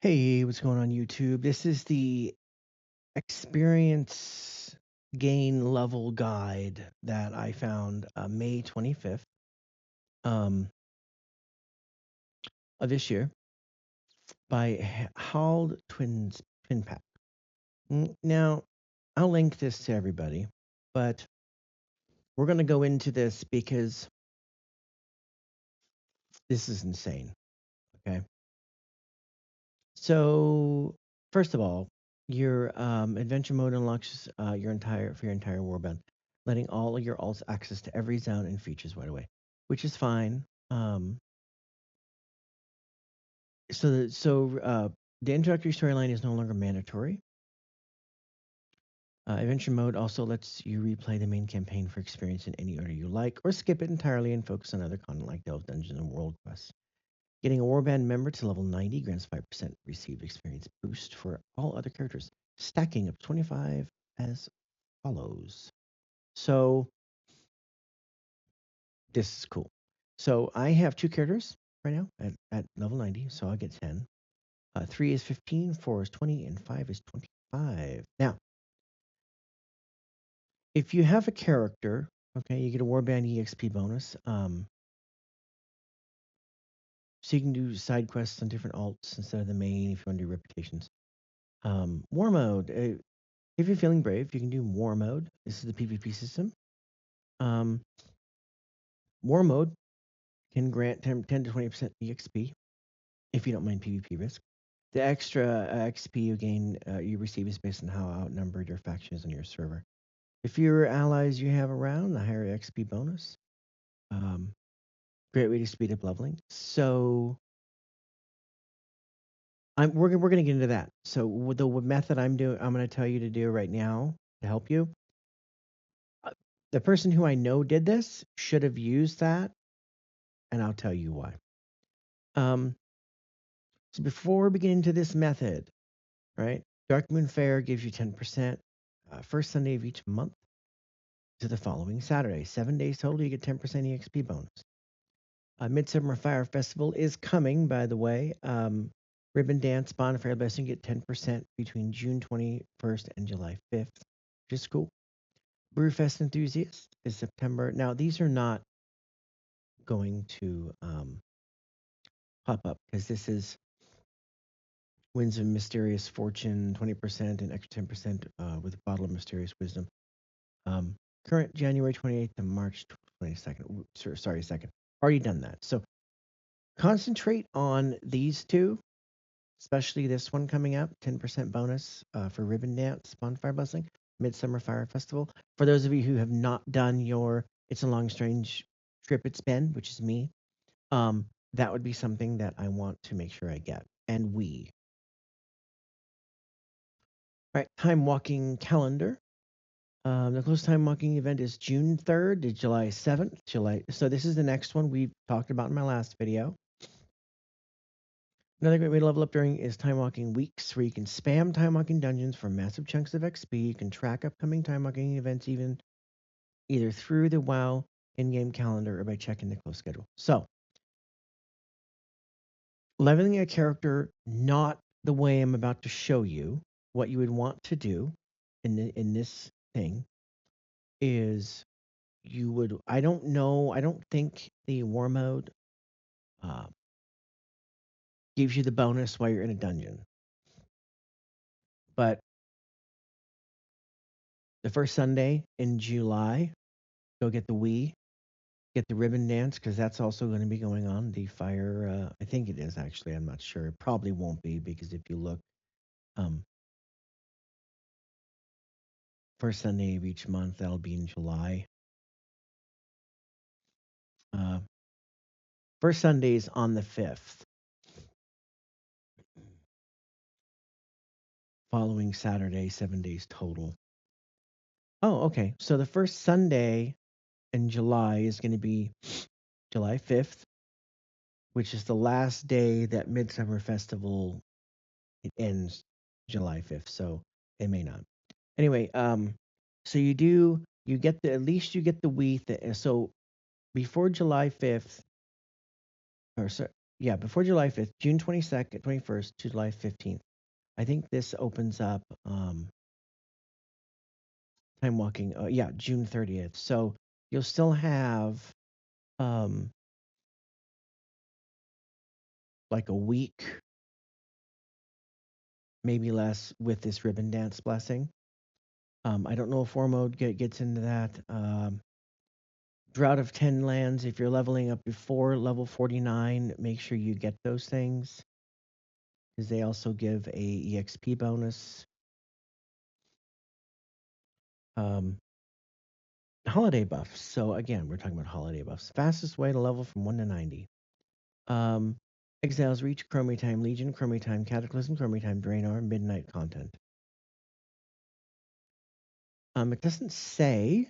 Hey, what's going on YouTube? This is the experience gain level guide that I found May 25th um, of this year by Hald Twin Pack. Now, I'll link this to everybody, but we're going to go into this because this is insane. Okay. So, first of all, your adventure mode unlocks your entire warband, letting all of your alts access to every zone and features right away, which is fine. Um, the introductory storyline is no longer mandatory. Adventure mode also lets you replay the main campaign for experience in any order you like, or skip it entirely and focus on other content like Delve Dungeons and World Quests. Getting a Warband member to level 90 grants 5% received experience boost for all other characters, stacking up 25 as follows. So this is cool. So I have two characters right now at level 90, so I'll get 10. 3 is 15, 4 is 20, and 5 is 25. Now, if you have a character, okay, you get a Warband EXP bonus. So you can do side quests on different alts instead of the main if you want to do reputations. War mode. If you're feeling brave, you can do war mode. This is the PvP system. Um, war mode can grant 10 to 20% EXP if you don't mind PvP risk. The extra XP you gain, you receive is based on how outnumbered your faction is on your server. The fewer allies you have around, the higher XP bonus. Um, Great way to speed up leveling. So we're going to get into that. So with the method I'm going to tell you to do right now to help you. The person who I know did this should have used that, and I'll tell you why. So before we get into this method, right? Dark Moon Fair gives you 10% first Sunday of each month to the following Saturday. 7 days total, you get 10% EXP bonus. Midsummer Fire Festival is coming, by the way. Ribbon Dance Bonfire Blessing, get 10% between June 21st and July 5th, which is cool. Brewfest Enthusiast is September. Now, these are not going to pop up because this is Winds of Mysterious Fortune, 20% and extra 10% with a Bottle of Mysterious Wisdom. Current January 28th to March 22nd. Sorry, second. Already done that. So concentrate on these two, especially this one coming up, 10% bonus for Ribbon Dance, Bonfire Blessing, Midsummer Fire Festival. For those of you who have not done your It's a Long Strange Trip It's Been, which is me, that would be something that I want to make sure I get. And we. All right, time walking calendar. The close time walking event is June 3rd to July 7th. So this is the next one we've talked about in my last video. Another great way to level up during is time walking weeks, where you can spam time walking dungeons for massive chunks of XP. You can track upcoming time walking events either through the WoW in-game calendar or by checking the close schedule. So, leveling a character not the way I'm about to show you. What you would want to do in this thing is I don't know, I don't think the war mode uh, gives you the bonus while you're in a dungeon. But the first Sunday in July, go get the Wii, get the ribbon dance, because that's also going to be going on. The fire, I think it is actually, I'm not sure. It probably won't be, because if you look, um, first Sunday of each month, that'll be in July. Uh, First Sunday is on the 5th. Following Saturday, 7 days total. Oh, okay. So the first Sunday in July is going to be July 5th, which is the last day that Midsummer Festival it ends July 5th, so it may not. Anyway, so you get the at least you get the Wii so before July 5th, or sorry, Yeah, before July 5th, June 22nd, 21st to July 15th. I think this opens up time walking. Yeah, June 30th. So you'll still have um, like a week, maybe less, with this ribbon dance blessing. I don't know if war mode gets into that. Drought of 10 lands. If you're leveling up before level 49, make sure you get those things because they also give a EXP bonus. Um, holiday buffs. So again, we're talking about holiday buffs. Fastest way to level from 1 to 90. Um, Exiles Reach, Chromie Time Legion, Chromie Time Cataclysm, Chromie Time Draenor, Midnight Content. It doesn't say.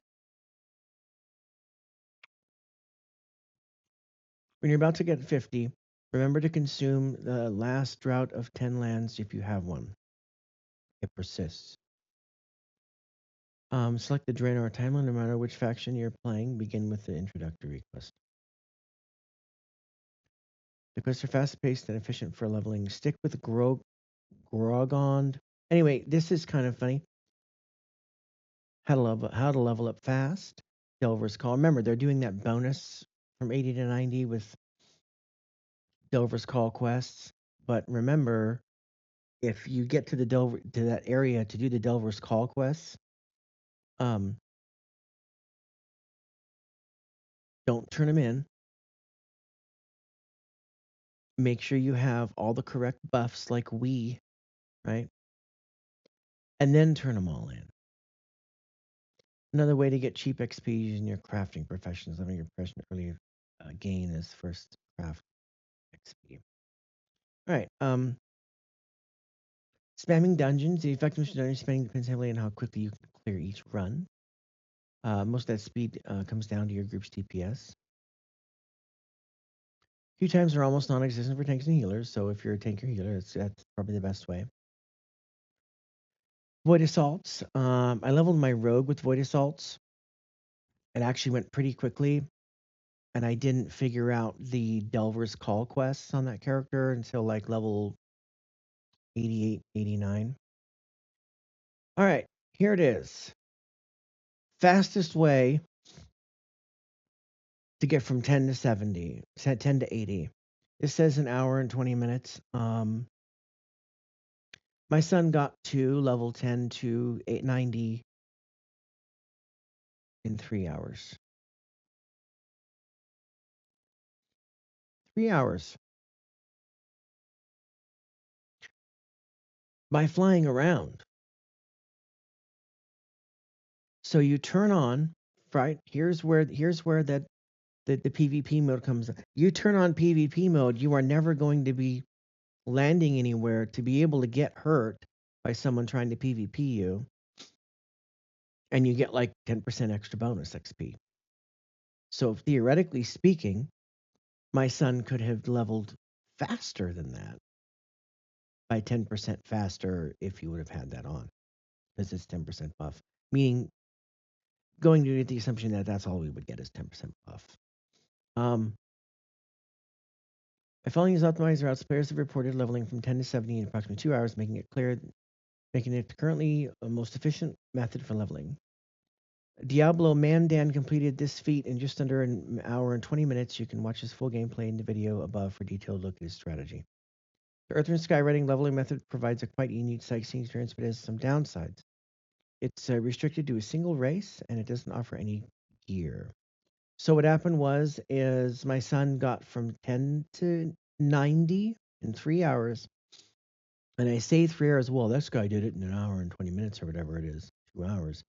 When you're about to get 50, remember to consume the last drought of 10 lands if you have one. It persists. Select the Draenor timeline no matter which faction you're playing. Begin with the introductory quest. The quests are fast-paced and efficient for leveling. Stick with Grogond. Anyway, this is kind of funny. How to level up fast. Delver's Call. Remember, they're doing that bonus from 80 to 90 with Delver's Call quests. But remember, if you get to that area to do the Delver's Call quests, um, don't turn them in. Make sure you have all the correct buffs, like right? And then turn them all in. Another way to get cheap XP using your crafting professions. Having your profession early gain is first craft XP. All right. Spamming dungeons. The effectiveness of dungeon spamming depends heavily on how quickly you can clear each run. Most of that speed comes down to your group's DPS. Queue times are almost non-existent for tanks and healers, so if you're a tank or healer, that's probably the best way. Void Assaults. I leveled my rogue with Void Assaults. It actually went pretty quickly, and I didn't figure out the Delver's Call quests on that character until like level 88, 89. All right, here it is. Fastest way to get from 10 to 70, 10 to 80. This says an hour and 20 minutes. My son got to level 10 to 890 in 3 hours. 3 hours. By flying around. So you turn on, right? Here's where that the PvP mode comes in. You turn on PvP mode, you are never going to be landing anywhere to be able to get hurt by someone trying to PvP you. And you get like 10% extra bonus XP. So theoretically speaking, my son could have leveled faster than that by 10% faster if he would have had that on, because it's 10% buff. Meaning, going to the assumption that that's all we would get is 10% buff. By following these optimized routes, players have reported leveling from 10 to 70 in approximately 2 hours, making it currently the most efficient method for leveling. Diablo Mandan completed this feat in just under an hour and 20 minutes. You can watch his full gameplay in the video above for detailed look at his strategy. The Earth and Skywriting leveling method provides a quite unique sightseeing experience, but has some downsides. It's restricted to a single race, and it doesn't offer any gear. So what happened is my son got from 10 to 90 in 3 hours. And I say 3 hours, well, this guy did it in an hour and 20 minutes or whatever it is, 2 hours.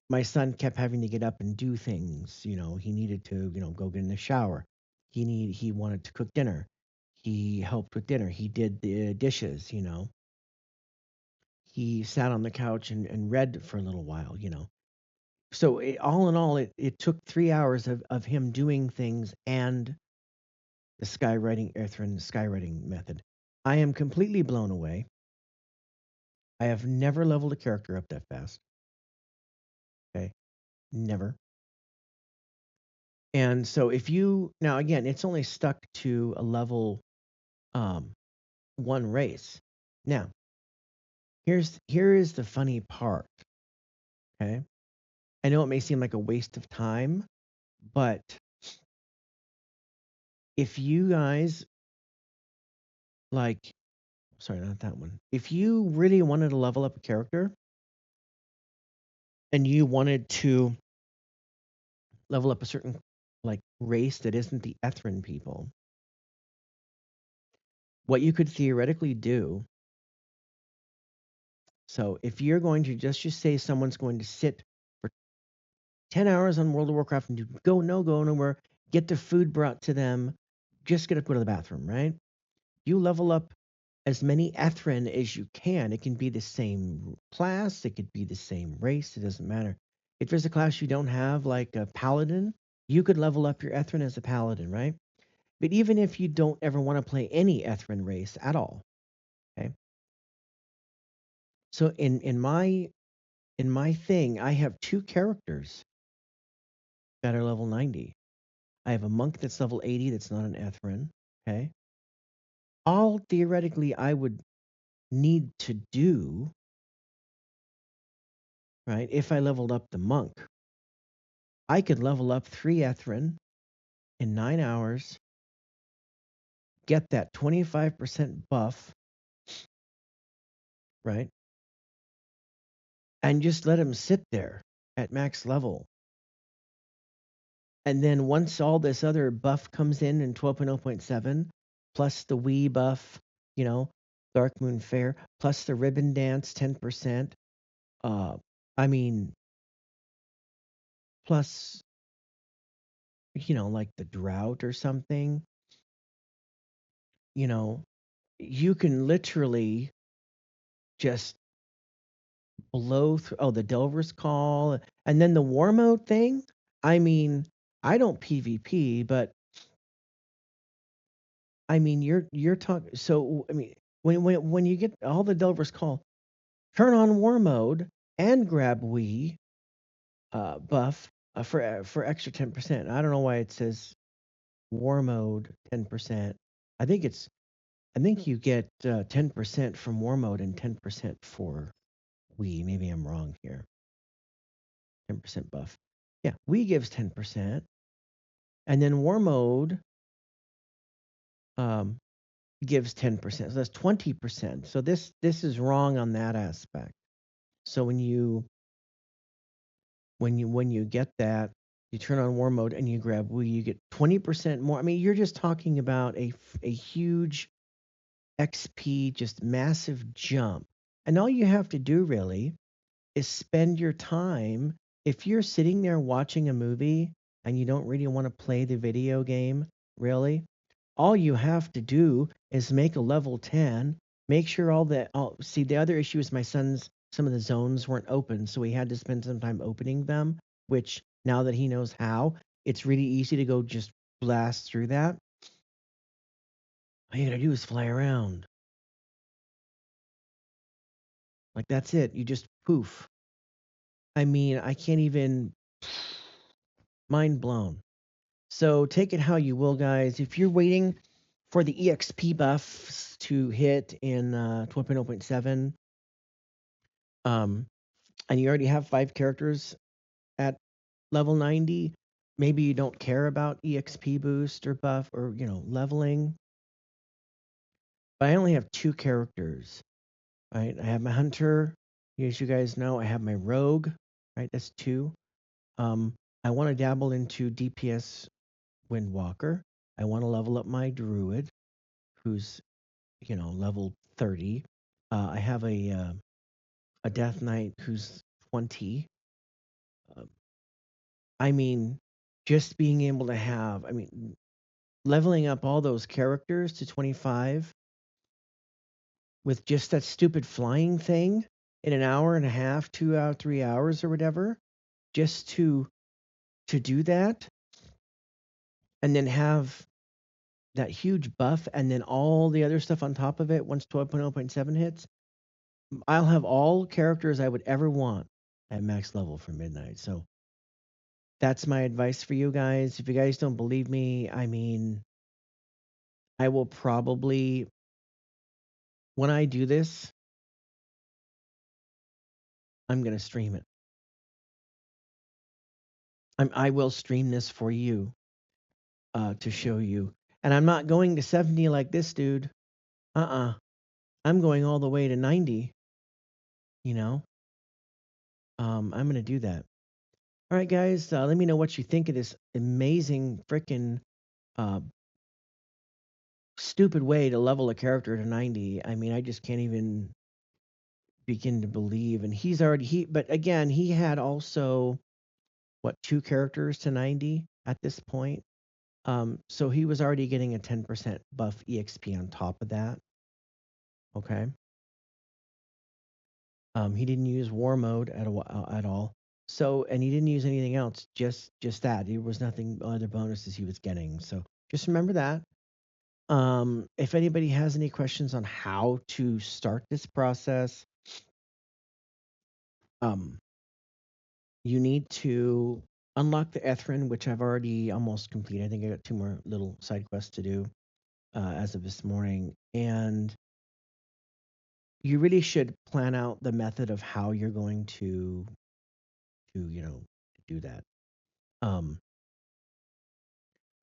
My son kept having to get up and do things. He needed to, go get in the shower. He wanted to cook dinner. He helped with dinner. He did the dishes. He sat on the couch and read for a little while. So all in all, it took 3 hours of him doing things and the skywriting method. I am completely blown away. I have never leveled a character up that fast. Okay, never. And so if you now again, it's only stuck to a level um, one race. Now, here is the funny part. Okay, I know it may seem like a waste of time, but if you guys like, sorry, not that one. If you really wanted to level up a character and you wanted to level up a certain like race that isn't the Ethrin people, what you could theoretically do. So if you're going to just say someone's going to sit for 10 hours on World of Warcraft and go nowhere, get the food brought to them, just get to go to the bathroom, right? You level up as many Ethrin as you can. It can be the same class, it could be the same race, it doesn't matter. If there's a class you don't have, like a paladin, you could level up your Ethrin as a paladin, right? But even if you don't ever want to play any Ethrin race at all, okay? So in my thing, I have two characters that are level 90. I have a monk that's level 80 that's not an Ethrin, okay? All theoretically I would need to do, right, if I leveled up the monk, I could level up 3 Ethrin in 9 hours, get that 25% buff, right? And just let him sit there at max level. And then once all this other buff comes in 12.0.7, plus the Wii buff, you know, Dark Moon Fair, plus the Ribbon Dance 10%, uh, I mean, plus, like the drought or something, you know, you can literally just blow through. Oh, the Delver's Call, and then the war mode thing. I mean, I don't PvP, but I mean, you're talking. So I mean, when you get all the Delver's Call, turn on war mode and grab Wii buff for extra 10%. I don't know why it says war mode 10%. I think it's I think you get 10% from war mode and 10% for Wii. Maybe I'm wrong here. 10% buff. Yeah, Wii gives 10%, and then war mode um, gives 10%. So that's 20%. So this is wrong on that aspect. So when you get that, you turn on war mode and you grab Wii, you get 20% more. I mean, you're just talking about a huge XP, just massive jump. And all you have to do really is spend your time. If you're sitting there watching a movie and you don't really want to play the video game, really, all you have to do is make a level 10, make sure see, the other issue is my son's, some of the zones weren't open, so he had to spend some time opening them, which now that he knows how, it's really easy to go just blast through that. All you gotta do is fly around. Like that's it. You just poof. I mean, I can't even, mind blown. So take it how you will, guys. If you're waiting for the EXP buffs to hit in 12.0.7, and you already have 5 characters at level 90, maybe you don't care about EXP boost or buff or leveling. But I only have 2 characters, right? I have my hunter, as you guys know. I have my rogue, right? That's 2. Um, I want to dabble into DPS Windwalker. I want to level up my druid, who's level 30. I have a death knight who's 20. Uh, I mean, just being able to have, I mean, leveling up all those characters to 25 with just that stupid flying thing in an hour and a half, 2 hours, 3 hours, or whatever, just to do that, and then have that huge buff, and then all the other stuff on top of it once 12.0.7 hits. I'll have all characters I would ever want at max level for midnight. So That's my advice for you guys. If you guys don't believe me, I mean, I will probably, when I do this, I'm going to stream it. I will stream this for you to show you. And I'm not going to 70 like this dude. I'm going all the way to 90, you know? I'm going to do that. All right, guys, let me know what you think of this amazing freaking uh, stupid way to level a character to 90. I mean, I just can't even begin to believe. And but again, he had also, what, two characters to 90 at this point. So he was already getting a 10% buff EXP on top of that. Okay. He didn't use war mode at all. So, and he didn't use anything else. Just that. There was nothing other bonuses he was getting. So just remember that. If anybody has any questions on how to start this process, um, you need to unlock the Ethrin, which I've already almost completed. I think I got two more little side quests to do as of this morning, and you really should plan out the method of how you're going to do that. Um,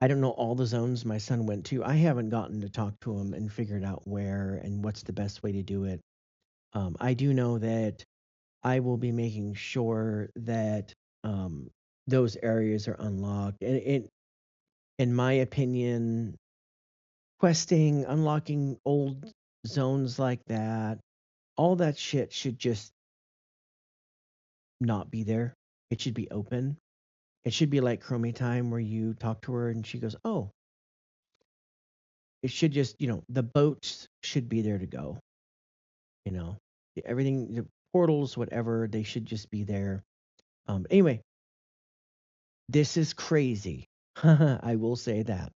I don't know all the zones my son went to. I haven't gotten to talk to him and figured out where and what's the best way to do it. I do know that I will be making sure that um, those areas are unlocked. And in my opinion, questing, unlocking old zones like that, all that shit should just not be there. It should be open. It should be like Chromie time where you talk to her and she goes, "Oh, it should just, the boats should be there to go, you know, everything, the portals, whatever, they should just be there." Anyway, this is crazy. I will say that.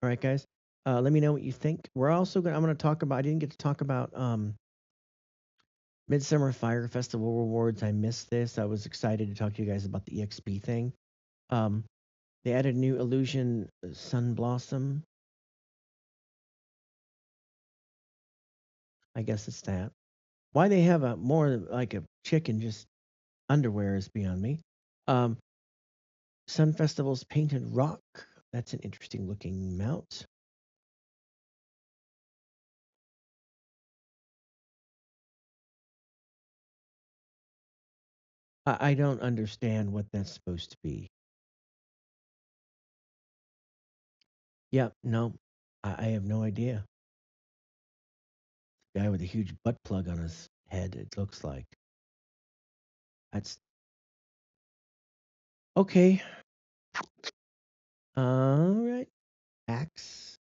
All right, guys. Let me know what you think. I'm going to talk about, I didn't get to talk about Midsummer Fire Festival rewards. I missed this. I was excited to talk to you guys about the EXP thing. Um, they added a new illusion, Sun Blossom. I guess it's that. Why they have a more like a chick in just underwear is beyond me. Um, Sun Festival's Painted Rock. That's an interesting looking mount. I don't understand what that's supposed to be. Yep, no, I have no idea. Guy with a huge butt plug on his head, it looks like. That's okay. All right. Axe.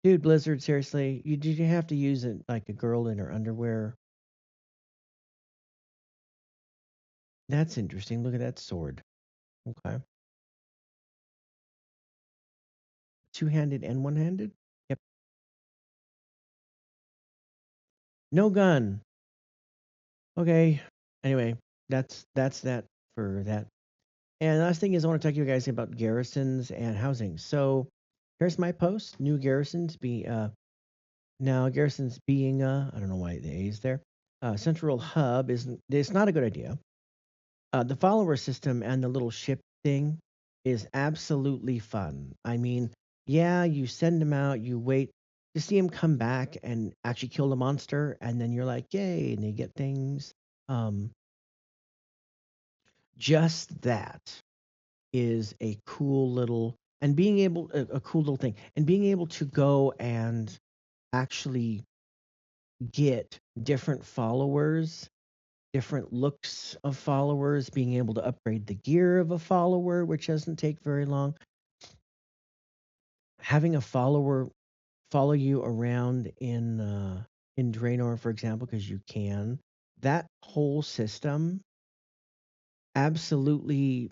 Dude, Blizzard, seriously, did you have to use it like a girl in her underwear? That's interesting. Look at that sword. Okay. Two-handed and one-handed? Yep. No gun. Okay. Anyway, that's that for that. And the last thing is I want to talk to you guys about garrisons and housing. So here's my post. New garrisons be now garrisons being I don't know why the A is there. Central hub isn't it's not a good idea. The follower system and the little ship thing is absolutely fun. I mean, yeah, you send them out, you wait to see them come back and actually kill the monster, and then you're like, yay, and they get things. Um, just that is a cool little and being able a cool little thing and being able to go and actually get different followers, different looks of followers, being able to upgrade the gear of a follower, which doesn't take very long. Having a follower follow you around in Draenor, for example, because you can. That whole system absolutely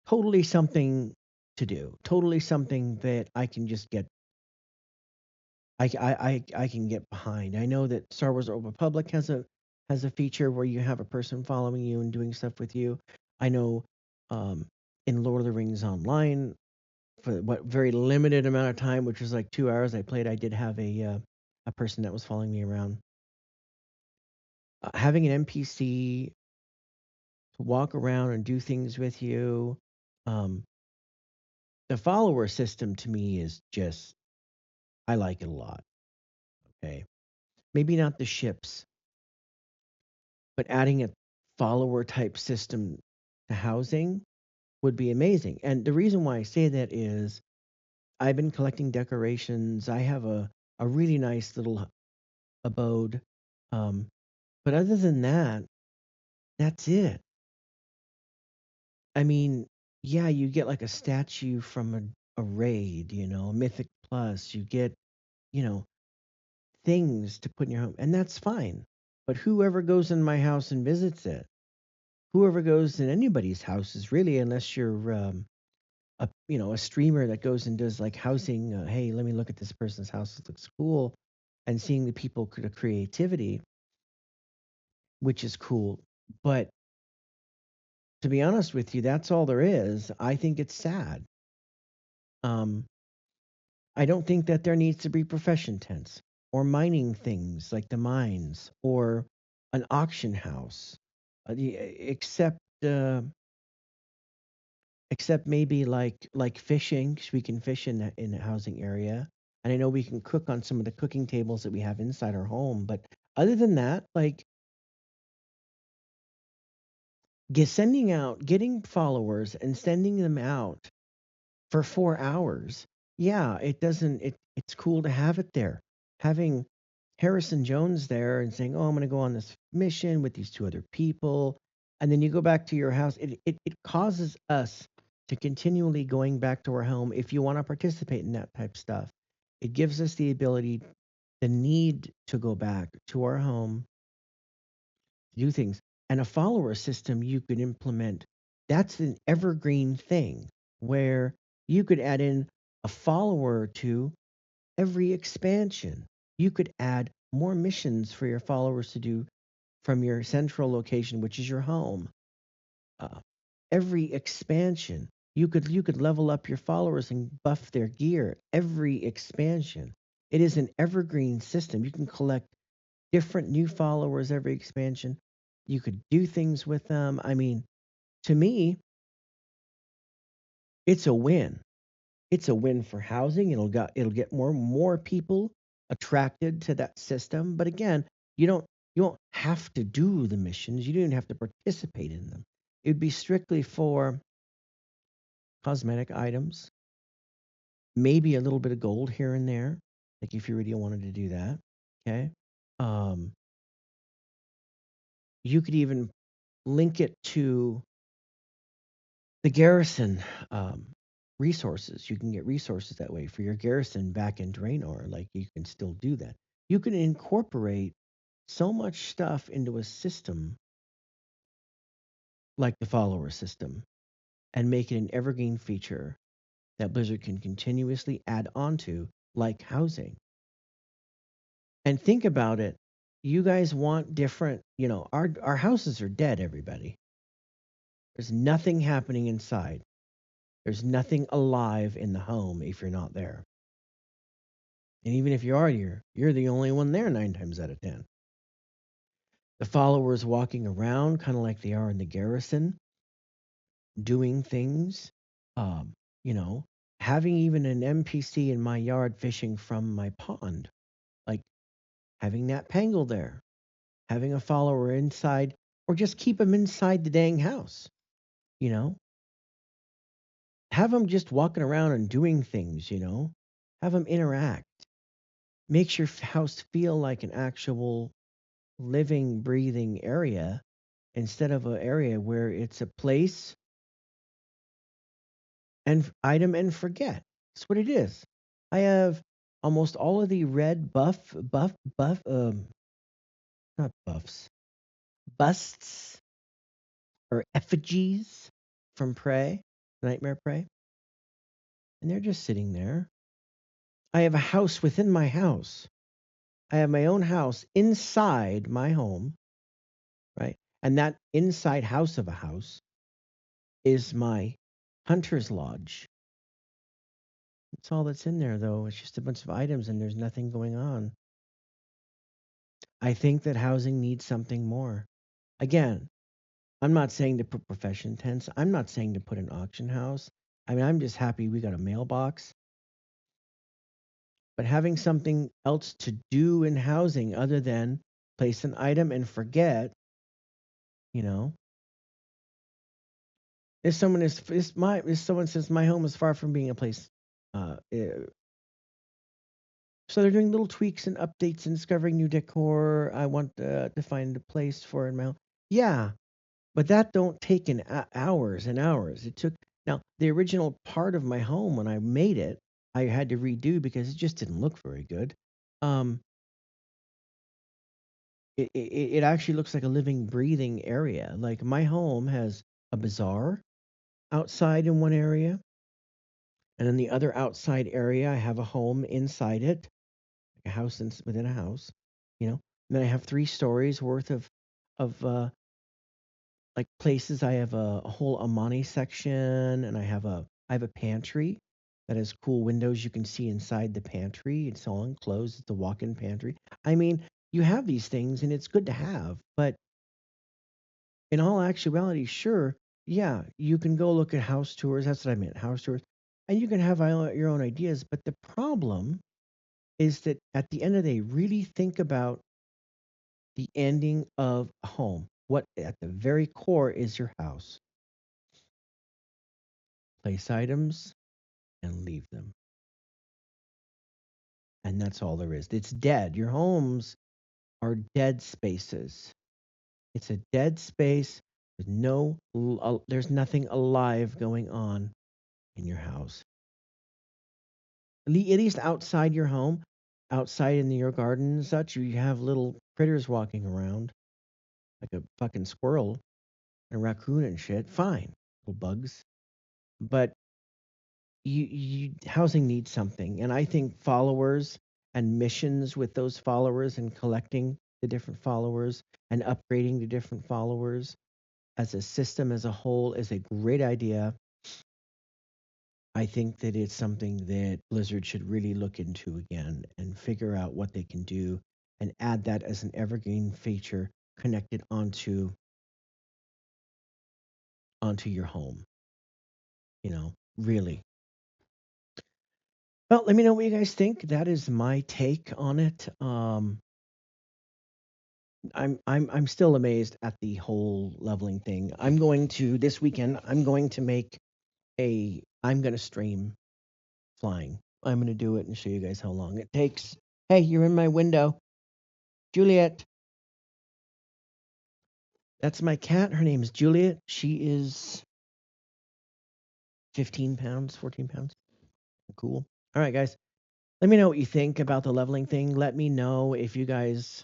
totally something to do. Totally something that I can just get I can get behind. I know that Star Wars Old Republic has a feature where you have a person following you and doing stuff with you. I know um, in Lord of the Rings Online for what very limited amount of time, which was like 2 hours I played. I did have a person that was following me around. Having an NPC to walk around and do things with you. Um, the follower system to me is just, I like it a lot. Okay. Maybe not the ships, but adding a follower type system to housing would be amazing. And the reason why I say that is I've been collecting decorations. I have a really nice little abode. Um, but other than that, that's it. I mean, yeah, you get like a statue from a raid, a Mythic Plus. You get, you know, things to put in your home, and that's fine. But whoever goes in my house and visits it, whoever goes in anybody's house is really, unless you're a streamer that goes and does like housing. Hey, let me look at this person's house. It looks cool, and seeing the people creativity, which is cool. But to be honest with you, that's all there is. I think it's sad. Um, I don't think that there needs to be profession tents or mining things like the mines or an auction house, except except maybe like fishing, 'cause we can fish in the housing area, and I know we can cook on some of the cooking tables that we have inside our home. But other than that, like getting followers and sending them out for 4 hours. Yeah, it's cool to have it there. Having Harrison Jones there and saying, "Oh, I'm going to go on this mission with these two other people," and then you go back to your house. It causes us to continually going back to our home. If you want to participate in that type of stuff, it gives us the ability, the need to go back to our home, do things. And a follower system you could implement, that's an evergreen thing where you could add in a follower to every expansion. You could add more missions for your followers to do from your central location, which is your home. Uh, every expansion, you could level up your followers and buff their gear. Every expansion, it is an evergreen system. You can collect different new followers every expansion. You could do things with them. I mean, to me, it's a win. It's a win for housing. It'll get more people attracted to that system. But again, you don't have to do the missions. You don't have to participate in them. It would be strictly for cosmetic items, maybe a little bit of gold here and there, like if you really wanted to do that. Okay. Um, you could even link it to the garrison resources. You can get resources that way for your garrison back in Draenor. Like you can still do that. You can incorporate so much stuff into a system like the follower system and make it an evergreen feature that Blizzard can continuously add onto, like housing. And think about it. You guys want different, our houses are dead, everybody. There's nothing happening inside. There's nothing alive in the home if you're not there. And even if you are, you're the only one there 9 times out of 10. The followers walking around, kind of like they are in the garrison, doing things. Um, you know, having even an NPC in my yard fishing from my pond, like having that Pangle there, having a follower inside, or just keep them inside the dang house. You know, have them just walking around and doing things. Have them interact. Makes your house feel like an actual living, breathing area instead of an area where it's a place and item and forget. That's what it is. I have almost all of the red not buffs, busts or effigies from Prey, Nightmare Prey, and they're just sitting there. I have a house within my house. I have my own house inside my home, right? And that inside house of a house is my hunter's lodge. That's all that's in there, though. It's just a bunch of items and there's nothing going on. I think that housing needs something more. Again, I'm not saying to put profession tents. I'm not saying to put an auction house. I mean, I'm just happy we got a mailbox. But having something else to do in housing other than place an item and forget, you know, if someone says my home is far from being a place, so they're doing little tweaks and updates and discovering new decor. I want to find a place for in my home. Yeah, but that don't take hours and hours. It took now the original part of my home when I made it, I had to redo because it just didn't look very good. Um, it actually looks like a living, breathing area. Like my home has a bazaar outside in one area, and in the other outside area, I have a home inside it, like a house within a house. You know, and then I have 3 stories worth of like places. I have a whole Amani section, and I have a pantry that has cool windows you can see inside the pantry. It's all enclosed. It's a walk-in pantry. I mean, you have these things, and it's good to have. But in all actuality, sure, yeah, you can go look at house tours. That's what I meant, house tours, and you can have your own ideas. But the problem is that at the end of the day, really think about the ending of a home. What at the very core is your house. Place items and leave them. And that's all there is. It's dead. Your homes are dead spaces. It's a dead space. There's nothing alive going on in your house. At least outside your home, outside in your garden and such, you have little critters walking around, like a fucking squirrel and a raccoon and shit. Fine, little bugs. But housing needs something, and I think followers and missions with those followers and collecting the different followers and upgrading the different followers as a system as a whole is a great idea. I think that it's something that Blizzard should really look into again and figure out what they can do and add that as an evergreen feature connected onto your home. Really. Well, let me know what you guys think. That is my take on it. I'm still amazed at the whole leveling thing. I'm going to this weekend. I'm going to stream flying. I'm going to do it and show you guys how long it takes. Hey, you're in my window, Juliet. That's my cat. Her name is Juliet. She is 15 pounds, 14 pounds. Cool. All right, guys. Let me know what you think about the leveling thing. Let me know if you guys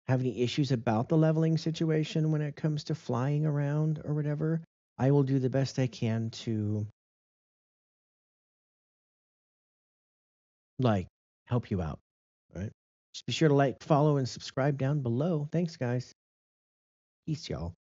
have any issues about the leveling situation when it comes to flying around or whatever. I will do the best I can to like help you out. All right. Just be sure to like, follow, and subscribe down below. Thanks, guys. Peace, y'all.